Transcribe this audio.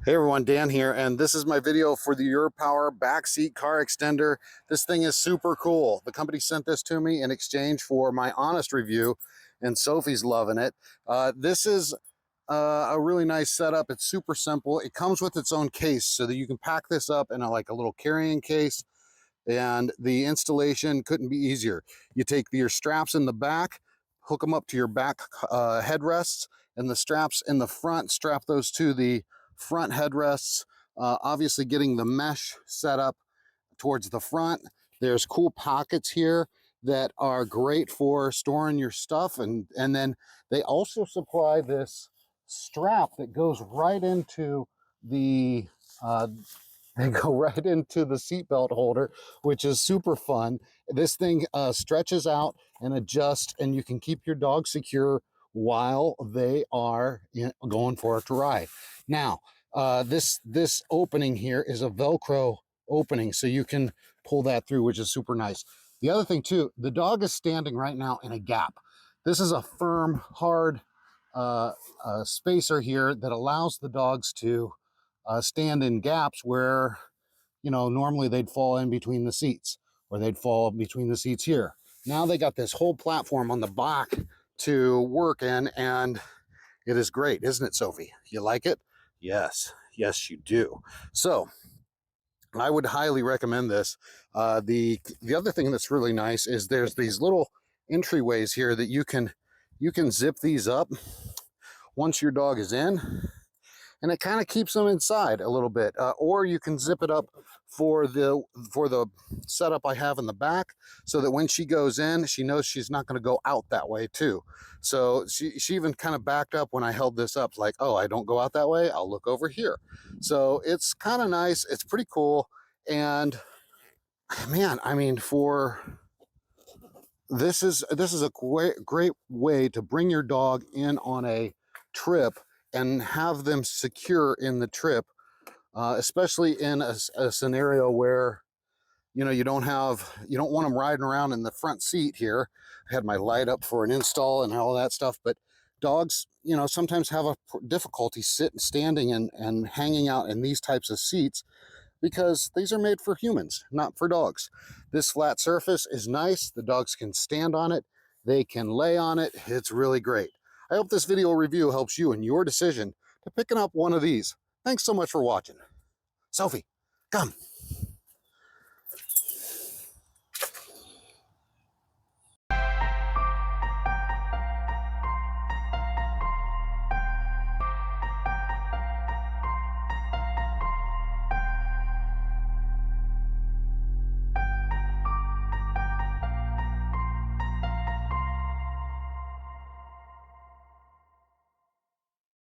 Hey everyone, Dan here, and this is my video for the URPOWER Back Seat Car Extender. This thing is super cool. The company sent this to me in exchange for my honest review, and Sophie's loving it. This is a really nice setup. It's super simple. It comes with its own case so that you can pack this up in a little carrying case, and the installation couldn't be easier. You take your straps in the back, hook them up to your back headrests, and the straps in the front, strap those to the front headrests, obviously getting the mesh set up towards the front. There's cool pockets here that are great for storing your stuff, and then they also supply this strap that goes right into the they go right into the seatbelt holder, which is super fun. This thing stretches out and adjusts, and you can keep your dog secure while they are going for a ride. Now, this opening here is a Velcro opening, so you can pull that through, which is super nice. The other thing too, the dog is standing right now in a gap. This is a firm, hard spacer here that allows the dogs to stand in gaps where, normally they'd fall in between the seats, or they'd fall between the seats here. Now they got this whole platform on the back to work in, and it is great, isn't it, Sophie? You like it? Yes, you do. So I would highly recommend this. The other thing that's really nice is there's these little entryways here that you can zip these up once your dog is in, and it kind of keeps them inside a little bit. Or you can zip it up for the setup I have in the back, so that when she goes in, she knows she's not going to go out that way too. So she even kind of backed up when I held this up, like, oh, I don't go out that way, I'll look over here. So it's kind of nice. It's pretty cool. And man, I mean, this is a great way to bring your dog in on a trip and have them secure in the trip, especially in a scenario where you don't want them riding around in the front seat here. I had my light up for an install and all that stuff, but dogs sometimes have a difficulty standing and hanging out in these types of seats, because these are made for humans, not for dogs. This flat surface is nice. The dogs can stand on it, they can lay on it. It's really great. I hope this video review helps you in your decision to picking up one of these. Thanks so much for watching. Sophie, come.